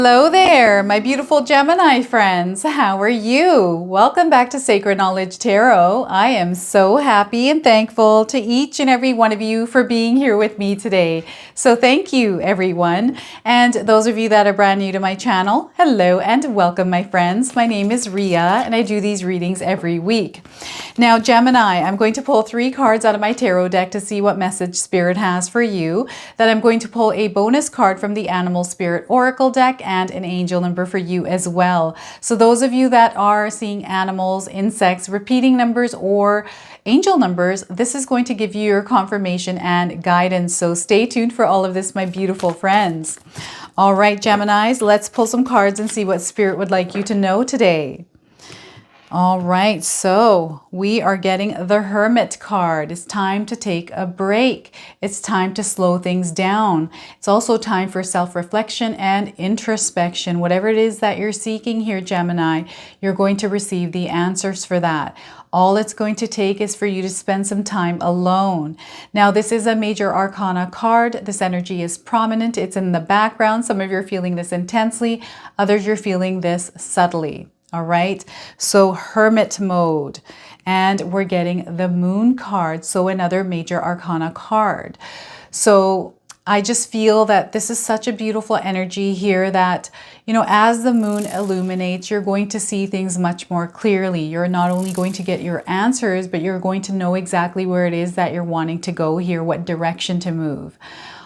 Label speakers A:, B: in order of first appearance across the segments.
A: Hello there, my beautiful Gemini friends. How are you? Welcome back to Sacred Knowledge Tarot. I am so happy and thankful to each and every one of you for being here with me today. So thank you, everyone. And those of you that are brand new to my channel, hello and welcome, my friends. My name is Ria and I do these readings every week. Now, Gemini, I'm going to pull 3 cards out of my tarot deck to see what message Spirit has for you. Then I'm going to pull a bonus card from the Animal Spirit Oracle deck and an angel number for you as well. So those of you that are seeing animals, insects, repeating numbers, or angel numbers, this is going to give you your confirmation and guidance. So stay tuned for all of this, my beautiful friends. All right, Geminis, let's pull some cards and see what Spirit would like you to know today. All right, so we are getting the Hermit card. It's time to take a break. It's time to slow things down. It's also time for self-reflection and introspection. Whatever it is that you're seeking here, Gemini, you're going to receive the answers for that. All it's going to take is for you to spend some time alone. Now, this is a major arcana card. This energy is prominent. It's in the background. Some of you are feeling this intensely. Others, you're feeling this subtly. All right, so Hermit mode, and we're getting the Moon card, so another major arcana card. So I just feel that this is such a beautiful energy here that, you know, as the moon illuminates, you're going to see things much more clearly. You're not only going to get your answers, but you're going to know exactly where it is that you're wanting to go here, what direction to move.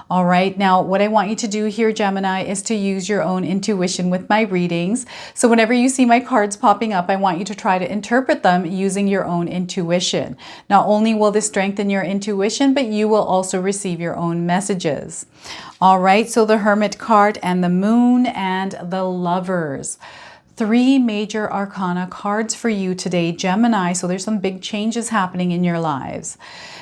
A: All right, now what I want you to do here, Gemini, is to use your own intuition with my readings. So whenever you see my cards popping up, I want you to try to interpret them using your own intuition. Not only will this strengthen your intuition, but you will also receive your own messages. All right, so the Hermit card and the Moon and the Lovers. 3 major arcana cards for you today, Gemini. So there's some big changes happening in your lives.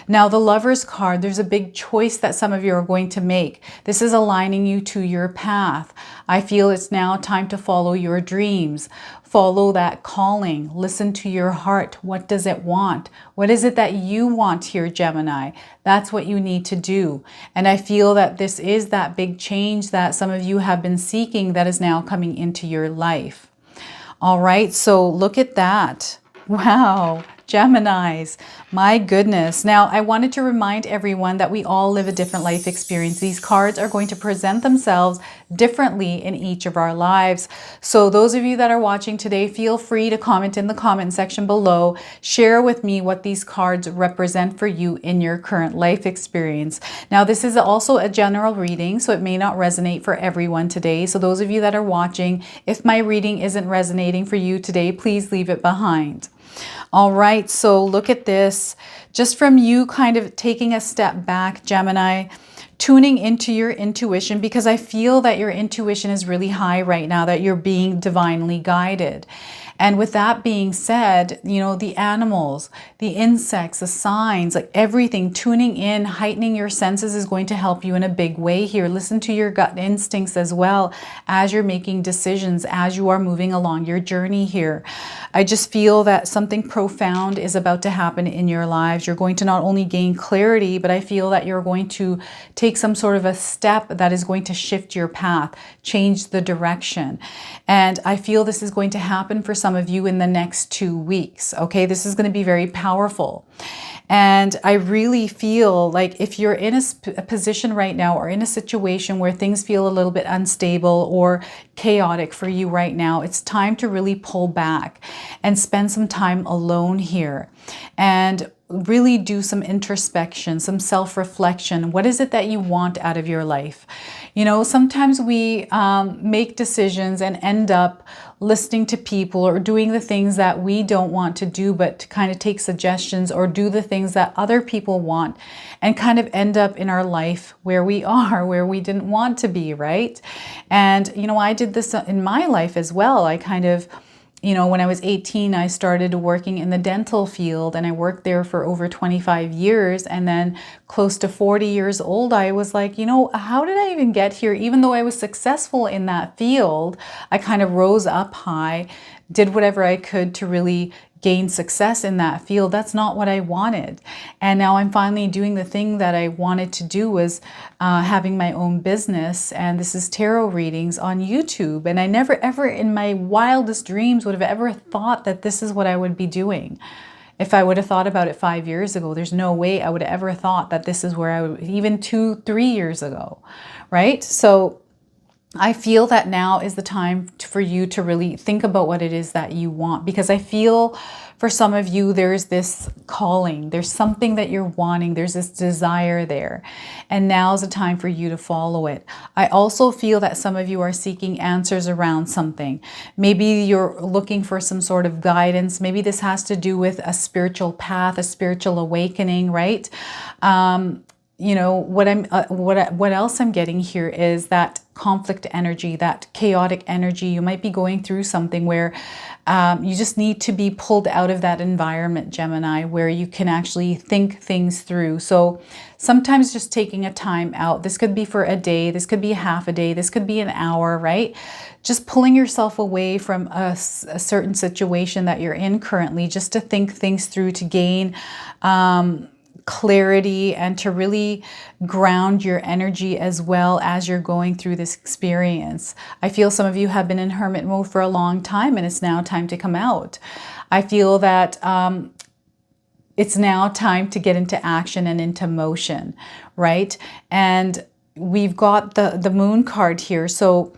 A: Now, the Lovers card, there's a big choice that some of you are going to make. This is aligning you to your path. I feel it's now time to follow your dreams. Follow that calling. Listen to your heart. What does it want? What is it that you want here, Gemini? That's what you need to do. And I feel that this is that big change that some of you have been seeking that is now coming into your life. All right, so look at that. Wow, Geminis, my goodness. Now, I wanted to remind everyone that we all live a different life experience. These cards are going to present themselves differently in each of our lives. So those of you that are watching today, feel free to comment in the comment section below. Share with me what these cards represent for you in your current life experience. Now, this is also a general reading, so it may not resonate for everyone today. So those of you that are watching, if my reading isn't resonating for you today, please leave it behind. All right, so look at this. Just from you kind of taking a step back, Gemini, tuning into your intuition, because I feel that your intuition is really high right now, that you're being divinely guided. And with that being said, you know, the animals, the insects, the signs, like everything, tuning in, heightening your senses is going to help you in a big way here. Listen to your gut instincts as well as you're making decisions, as you are moving along your journey here. I just feel that something profound is about to happen in your lives. You're going to not only gain clarity, but I feel that you're going to take some sort of a step that is going to shift your path, change the direction. And I feel this is going to happen for some of you in the next 2 weeks. Okay, this is going to be very powerful. And I really feel like if you're in a position right now or in a situation where things feel a little bit unstable or chaotic for you right now, it's time to really pull back and spend some time alone here and really do some introspection, some self-reflection. What is it that you want out of your life? You know, sometimes we make decisions and end up listening to people or doing the things that we don't want to do, but to kind of take suggestions or do the things that other people want and kind of end up in our life where we are, where we didn't want to be, right? And, you know, I did this in my life as well. I kind of, you know, when I was 18, I started working in the dental field and I worked there for over 25 years. And then close to 40 years old, I was like, you know, how did I even get here? Even though I was successful in that field, I kind of rose up high, did whatever I could to really gain success in that field. That's not what I wanted. And now I'm finally doing the thing that I wanted to do, was having my own business. And this is tarot readings on YouTube. And I never ever in my wildest dreams would have ever thought that this is what I would be doing. If I would have thought about it 5 years ago, there's no way I would have ever thought that this is where I would, even 2-3 years ago, right? So I feel that now is the time for you to really think about what it is that you want, because I feel for some of you, there's this calling, there's something that you're wanting, there's this desire there, and now's the time for you to follow it. I also feel that some of you are seeking answers around something. Maybe you're looking for some sort of guidance. Maybe this has to do with a spiritual path, a spiritual awakening, right? You know, what else I'm getting here is that conflict energy, that chaotic energy. You might be going through something where you just need to be pulled out of that environment, Gemini, where you can actually think things through. So sometimes just taking a time out, this could be for a day, this could be half a day, this could be an hour, right? Just pulling yourself away from a certain situation that you're in currently, just to think things through, to gain clarity and to really ground your energy as well as you're going through this experience. I feel some of you have been in hermit mode for a long time, and it's now time to come out. I feel that it's now time to get into action and into motion, right? And we've got the moon card here. So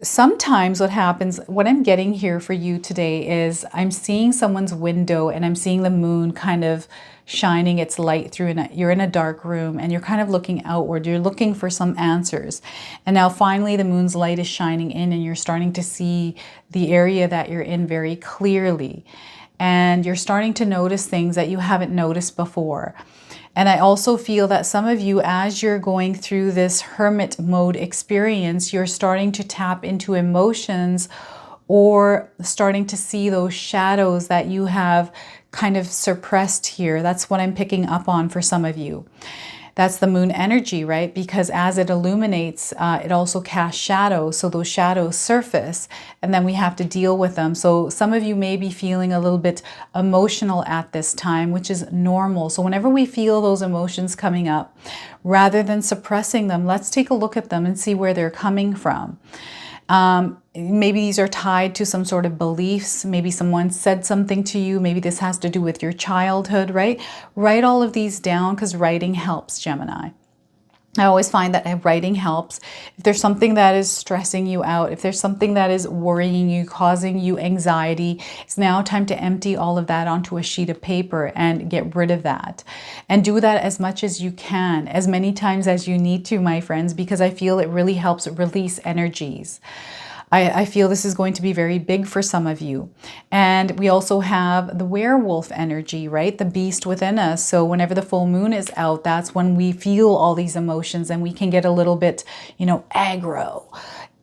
A: sometimes what happens, what I'm getting here for you today is I'm seeing someone's window and I'm seeing the moon kind of shining its light through, and you're in a dark room and you're kind of looking outward. You're looking for some answers. And now finally the moon's light is shining in and you're starting to see the area that you're in very clearly. And you're starting to notice things that you haven't noticed before. And I also feel that some of you, as you're going through this hermit mode experience, you're starting to tap into emotions or starting to see those shadows that you have kind of suppressed here. That's what I'm picking up on for some of you. That's the moon energy, right? Because as it illuminates, it also casts shadows. So those shadows surface and then we have to deal with them. So some of you may be feeling a little bit emotional at this time, which is normal. So whenever we feel those emotions coming up, rather than suppressing them, let's take a look at them and see where they're coming from. Maybe these are tied to some sort of beliefs. Maybe someone said something to you. Maybe this has to do with your childhood, right? Write all of these down, because writing helps, Gemini. I always find that writing helps. If there's something that is stressing you out, if there's something that is worrying you, causing you anxiety, it's now time to empty all of that onto a sheet of paper and get rid of that. And do that as much as you can, as many times as you need to, my friends, because I feel it really helps release energies. I feel this is going to be very big for some of you. And we also have the werewolf energy, right? The beast within us. So whenever the full moon is out, that's when we feel all these emotions and we can get a little bit, you know, aggro,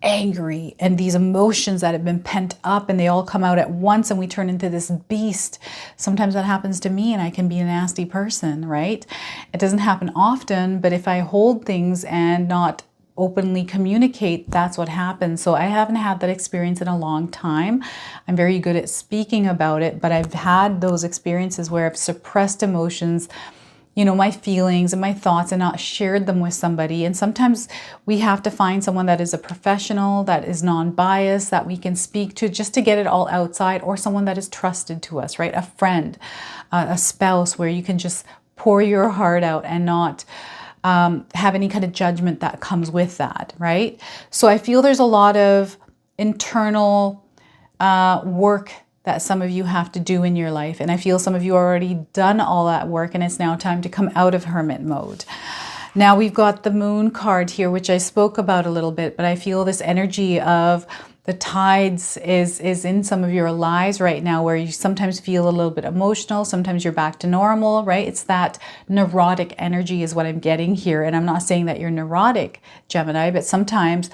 A: angry, and these emotions that have been pent up and they all come out at once and we turn into this beast. Sometimes that happens to me and I can be a nasty person, right? It doesn't happen often, but if I hold things and not openly communicate, that's what happens. So I haven't had that experience in a long time. I'm very good at speaking about it, but I've had those experiences where I've suppressed emotions, you know, my feelings and my thoughts, and not shared them with somebody. And sometimes we have to find someone that is a professional, that is non-biased, that we can speak to just to get it all outside, or someone that is trusted to us, right? A friend, a spouse, where you can just pour your heart out and not have any kind of judgment that comes with that, right? So I feel there's a lot of internal work that some of you have to do in your life. And I feel some of you already done all that work and it's now time to come out of hermit mode. Now we've got the moon card here, which I spoke about a little bit, but I feel this energy of the tides is in some of your lives right now, where you sometimes feel a little bit emotional. Sometimes you're back to normal, right? It's that neurotic energy is what I'm getting here. And I'm not saying that you're neurotic, Gemini, but sometimes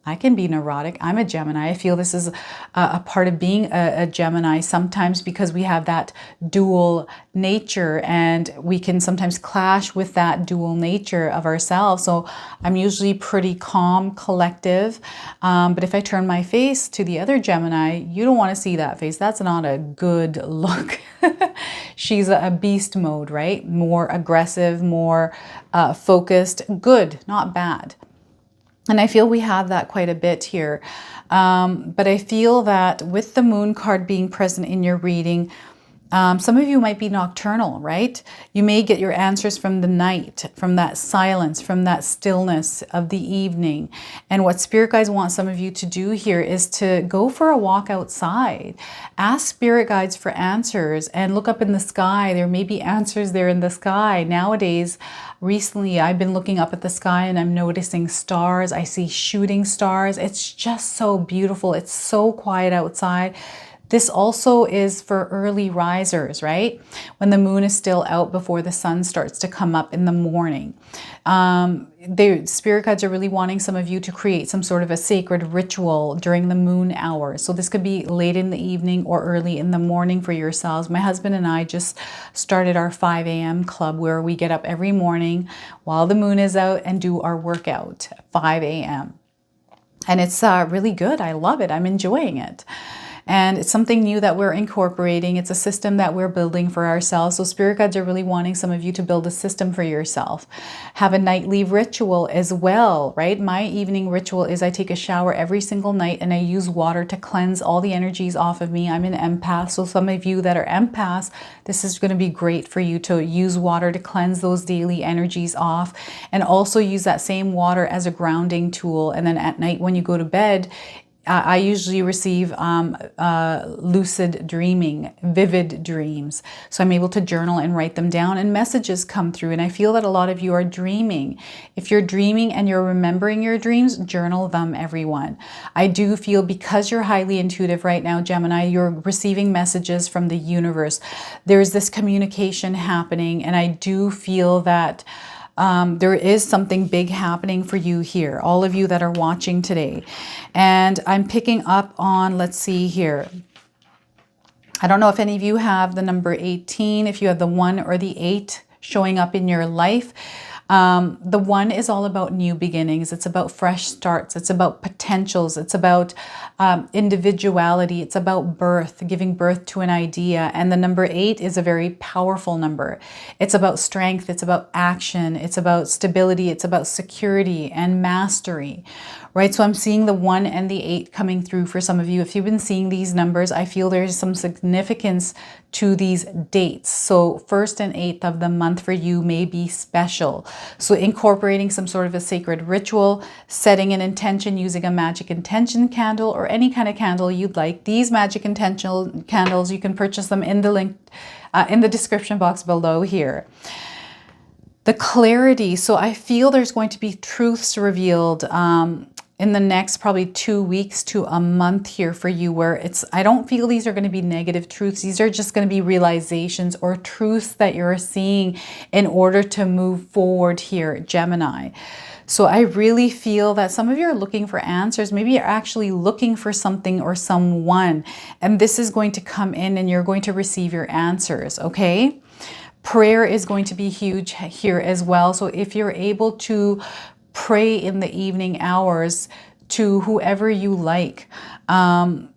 A: I can be neurotic. I'm a Gemini. I feel this is a part of being a Gemini sometimes, because we have that dual nature and we can sometimes clash with that dual nature of ourselves. So I'm usually pretty calm, collective. But if I turn my face to the other Gemini, you don't want to see that face. That's not a good look. She's a beast mode, right? More aggressive, more focused. Good, not bad. And I feel we have that quite a bit here. But I feel that with the moon card being present in your reading, some of you might be nocturnal, right? You may get your answers from the night, from that silence, from that stillness of the evening. And what spirit guides want some of you to do here is to go for a walk outside. Ask spirit guides for answers and look up in the sky. There may be answers there in the sky. Nowadays, recently, I've been looking up at the sky and I'm noticing stars. I see shooting stars. It's just so beautiful. It's so quiet outside. This also is for early risers, right? When the moon is still out before the sun starts to come up in the morning. The spirit guides are really wanting some of you to create some sort of a sacred ritual during the moon hours. So this could be late in the evening or early in the morning for yourselves. My husband and I just started our 5 a.m. club where we get up every morning while the moon is out and do our workout at 5 a.m. And it's really good. I love it. I'm enjoying it. And it's something new that we're incorporating. It's a system that we're building for ourselves. So spirit guides are really wanting some of you to build a system for yourself. Have a nightly ritual as well, right? My evening ritual is I take a shower every single night and I use water to cleanse all the energies off of me. I'm an empath. So some of you that are empaths, this is going to be great for you to use water to cleanse those daily energies off, and also use that same water as a grounding tool. And then at night when you go to bed, I usually receive lucid dreaming, vivid dreams. So I'm able to journal and write them down, and messages come through. And I feel that a lot of you are dreaming. If you're dreaming and you're remembering your dreams, journal them, everyone. I do feel because you're highly intuitive right now, Gemini, you're receiving messages from the universe. There's this communication happening, and I do feel that there is something big happening for you here, all of you that are watching today. And I'm picking up on, let's see here. I don't know if any of you have the number 18, if you have the 1 or the 8 showing up in your life. The 1 is all about new beginnings. It's about fresh starts. It's about potentials. It's about individuality. It's about birth, giving birth to an idea. And the number 8 is a very powerful number. It's about strength. It's about action. It's about stability. It's about security and mastery, right? So I'm seeing the 1 and the 8 coming through for some of you. If you've been seeing these numbers, I feel there's some significance to these dates. So 1st and 8th of the month for you may be special. So incorporating some sort of a sacred ritual, setting an intention using a magic intention candle or any kind of candle you'd like. These magic intention candles, you can purchase them in the link in the description box below here. The clarity. So I feel there's going to be truths revealed in the next probably 2 weeks to a month here for you, where I don't feel these are going to be negative truths. These are just going to be realizations or truths that you're seeing in order to move forward here, Gemini. So I really feel that some of you are looking for answers. Maybe you're actually looking for something or someone, and this is going to come in and you're going to receive your answers, okay? Prayer is going to be huge here as well. So if you're able to pray in the evening hours to whoever you like, setting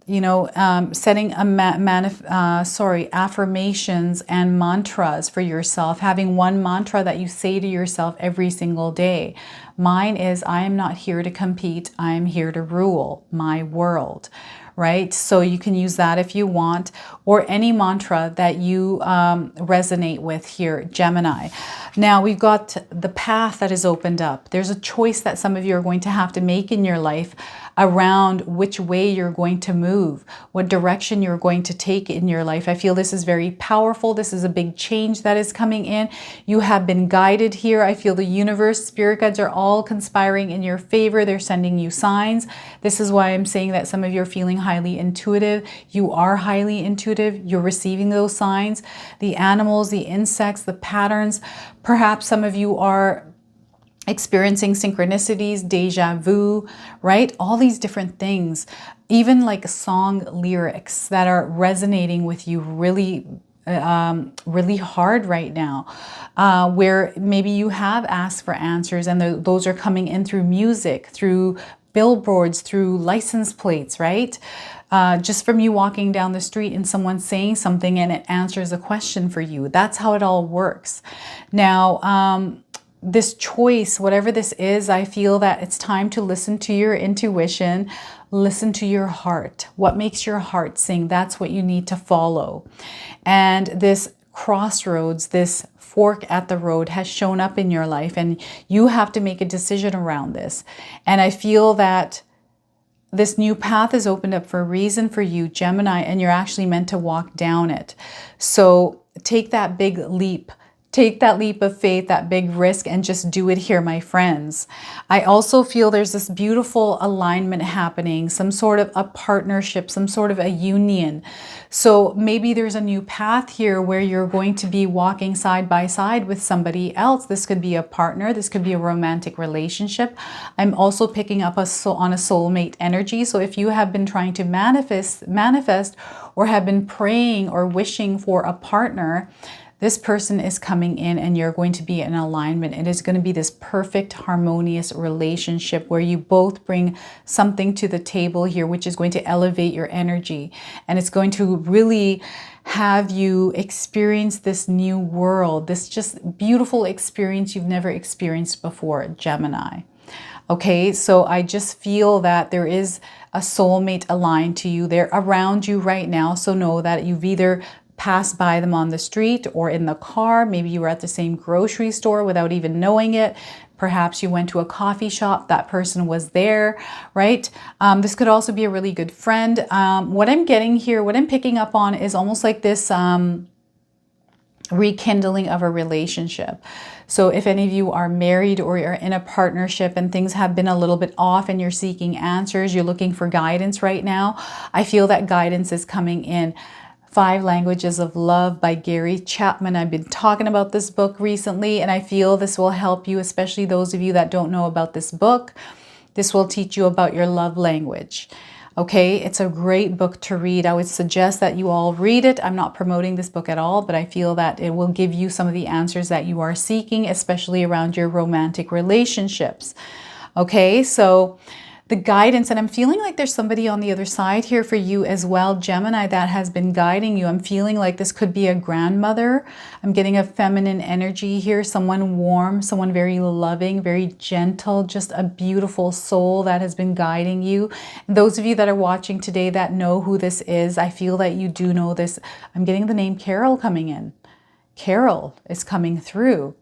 A: affirmations and mantras for yourself, having one mantra that you say to yourself every single day. Mine is, I am not here to compete. I am here to rule my world. Right? So you can use that if you want, or any mantra that you resonate with here, Gemini. Now we've got the path that is opened up. There's a choice that some of you are going to have to make in your life around which way you're going to move, what direction you're going to take in your life. I feel this is very powerful. This is a big change that is coming in. You have been guided here. I feel the universe, spirit guides are all conspiring in your favor. They're sending you signs. This is why I'm saying that some of you are feeling highly intuitive. You are highly intuitive. You're receiving those signs. The animals, the insects, the patterns. Perhaps some of you are experiencing synchronicities, deja vu, right? All these different things, even like song lyrics that are resonating with you really really hard right now, where maybe you have asked for answers and those are coming in through music, through billboards, through license plates, right? Just from you walking down the street and someone saying something and it answers a question for you. That's how it all works. Now, this choice, whatever this is, I feel that it's time to listen to your intuition, listen to your heart. What makes your heart sing? That's what you need to follow. And this crossroads, this fork at the road has shown up in your life and you have to make a decision around this. And I feel that this new path is opened up for a reason for you, Gemini, and you're actually meant to walk down it. So take that big leap. Take that leap of faith, that big risk, and just do it here, my friends. I also feel there's this beautiful alignment happening, some sort of a partnership, some sort of a union. So maybe there's a new path here where you're going to be walking side by side with somebody else. This could be a partner. This could be a romantic relationship. I'm also picking up on a soulmate energy. So if you have been trying to manifest or have been praying or wishing for a partner, this person is coming in and you're going to be in alignment. It is going to be this perfect, harmonious relationship where you both bring something to the table here, which is going to elevate your energy. And it's going to really have you experience this new world, this just beautiful experience you've never experienced before, Gemini. Okay, so I just feel that there is a soulmate aligned to you. They're around you right now. So know that you've either passed by them on the street or in the car. Maybe you were at the same grocery store without even knowing it. Perhaps you went to a coffee shop, that person was there, right? This could also be a really good friend. What I'm getting here, what I'm picking up on is almost like this rekindling of a relationship. So if any of you are married or you're in a partnership and things have been a little bit off and you're seeking answers, you're looking for guidance right now, I feel that guidance is coming in. 5 Languages of Love by Gary Chapman. I've been talking about this book recently and I feel this will help you, especially those of you that don't know about this book. This will teach you about your love language. Okay, it's a great book to read. I would suggest that you all read it. I'm not promoting this book at all, but I feel that it will give you some of the answers that you are seeking, especially around your romantic relationships. Okay, so the guidance, and I'm feeling like there's somebody on the other side here for you as well, Gemini, that has been guiding you. I'm feeling like this could be a grandmother. I'm getting a feminine energy here, someone warm, someone very loving, very gentle, just a beautiful soul that has been guiding you. And those of you that are watching today that know who this is, I feel that you do know this. I'm getting the name Carol coming in. Carol is coming through.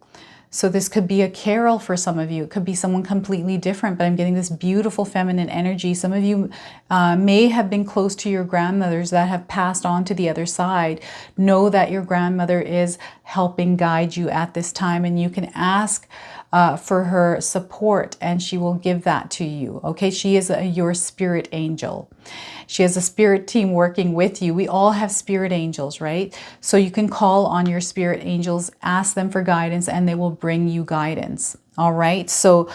A: So this could be a Carol for some of you. It could be someone completely different, but I'm getting this beautiful feminine energy. Some of you may have been close to your grandmothers that have passed on to the other side. Know that your grandmother is helping guide you at this time, and you can ask for her support and she will give that to you. Okay, she is your spirit angel. She has a spirit team working with you. We all have spirit angels, right? So you can call on your spirit angels, ask them for guidance, and they will bring you guidance. All right, so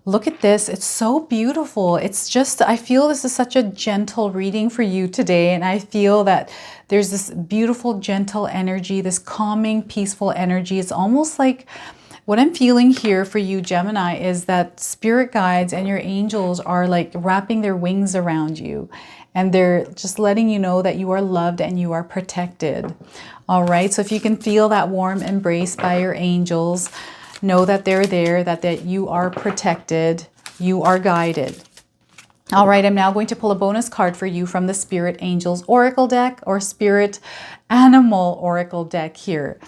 A: look at this. It's so beautiful. It's just, I feel this is such a gentle reading for you today. And I feel that there's this beautiful, gentle energy, this calming, peaceful energy. It's almost like what I'm feeling here for you, Gemini, is that spirit guides and your angels are like wrapping their wings around you. And they're just letting you know that you are loved and you are protected. All right, so if you can feel that warm embrace by your angels, know that they're there, that you are protected, you are guided. All right, I'm now going to pull a bonus card for you from the Spirit Angels Oracle deck or Spirit Animal Oracle deck here.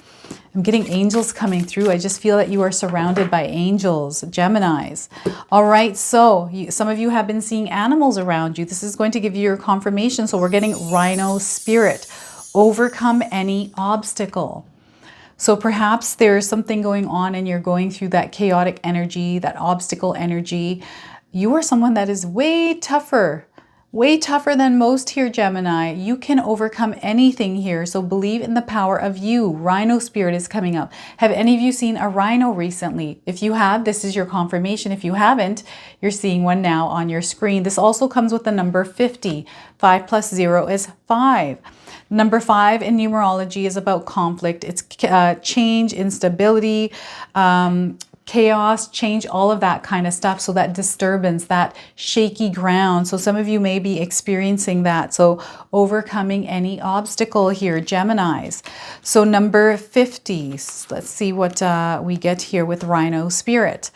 A: I'm getting angels coming through. I just feel that you are surrounded by angels, Geminis. All right, so some of you have been seeing animals around you. This is going to give you your confirmation. So we're getting Rhino Spirit. Overcome any obstacle. So perhaps there's something going on and you're going through that chaotic energy, that obstacle energy. You are someone that is way tougher Way tougher than most here, Gemini. You can overcome anything here, so believe in the power of you. Rhino spirit is coming up. Have any of you seen a rhino recently? If you have, this is your confirmation. If you haven't, you're seeing one now on your screen. This also comes with the number 50. 5 plus 0 is 5. Number 5 in numerology is about conflict. It's change, instability, chaos, change, all of that kind of stuff. So that disturbance, that shaky ground. So some of you may be experiencing that. So overcoming any obstacle here, Geminis. So number 50, let's see what we get here with Rhino Spirit.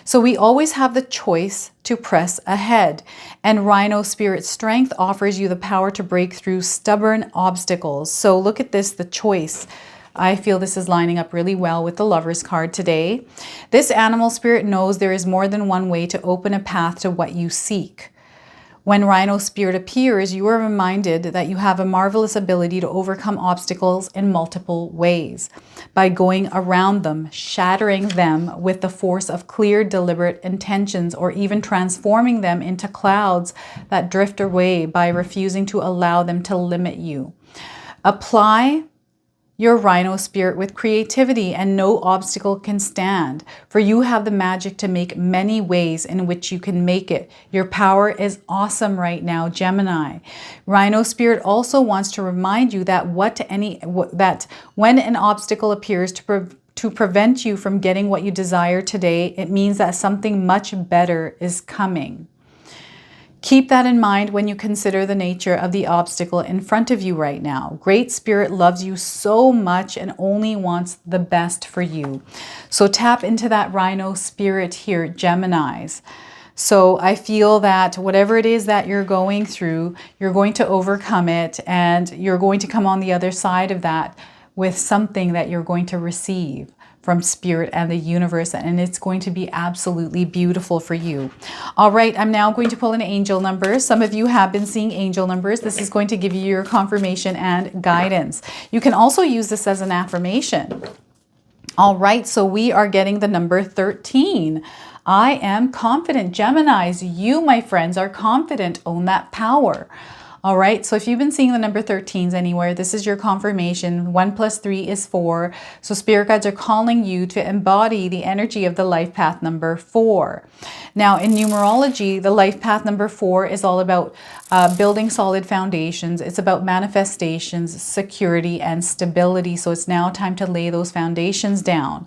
A: So we always have the choice to press ahead, and Rhino Spirit strength offers you the power to break through stubborn obstacles. So look at this, the choice. I feel this is lining up really well with the Lover's card today. This animal spirit knows there is more than one way to open a path to what you seek. When Rhino Spirit appears, you are reminded that you have a marvelous ability to overcome obstacles in multiple ways by going around them, shattering them with the force of clear, deliberate intentions, or even transforming them into clouds that drift away by refusing to allow them to limit you. Apply your Rhino Spirit with creativity, and no obstacle can stand, for you have the magic to make many ways in which you can make it. Your power is awesome right now, Gemini. Rhino Spirit also wants to remind you that that when an obstacle appears to prevent you from getting what you desire today, it means that something much better is coming. Keep that in mind when you consider the nature of the obstacle in front of you right now. Great Spirit loves you so much and only wants the best for you. So tap into that Rhino Spirit here, Geminis. So I feel that whatever it is that you're going through, you're going to overcome it, and you're going to come on the other side of that with something that you're going to receive from Spirit and the universe, and it's going to be absolutely beautiful for you. All right, I'm now going to pull an angel number. Some of you have been seeing angel numbers. This is going to give you your confirmation and guidance. You can also use this as an affirmation. All right, so we are getting the number 13. I am confident. Geminis, you, my friends, are confident. Own that power. All right, so if you've been seeing the number 13s anywhere, this is your confirmation. 1 plus 3 is 4. So Spirit Guides are calling you to embody the energy of the life path number 4. Now, in numerology, the life path number 4 is all about building solid foundations. It's about manifestations, security, and stability. So it's now time to lay those foundations down.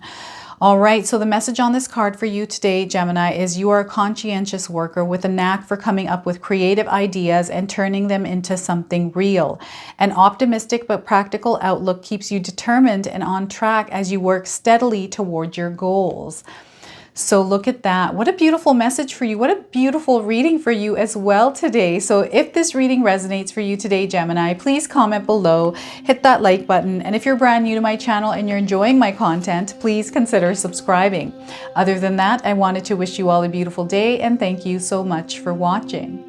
A: All right, so the message on this card for you today, Gemini, is you are a conscientious worker with a knack for coming up with creative ideas and turning them into something real. An optimistic but practical outlook keeps you determined and on track as you work steadily toward your goals. So look at that. What a beautiful message for you. What a beautiful reading for you as well today. So if this reading resonates for you today, Gemini, please comment below, hit that like button. And if you're brand new to my channel and you're enjoying my content, please consider subscribing. Other than that, I wanted to wish you all a beautiful day and thank you so much for watching.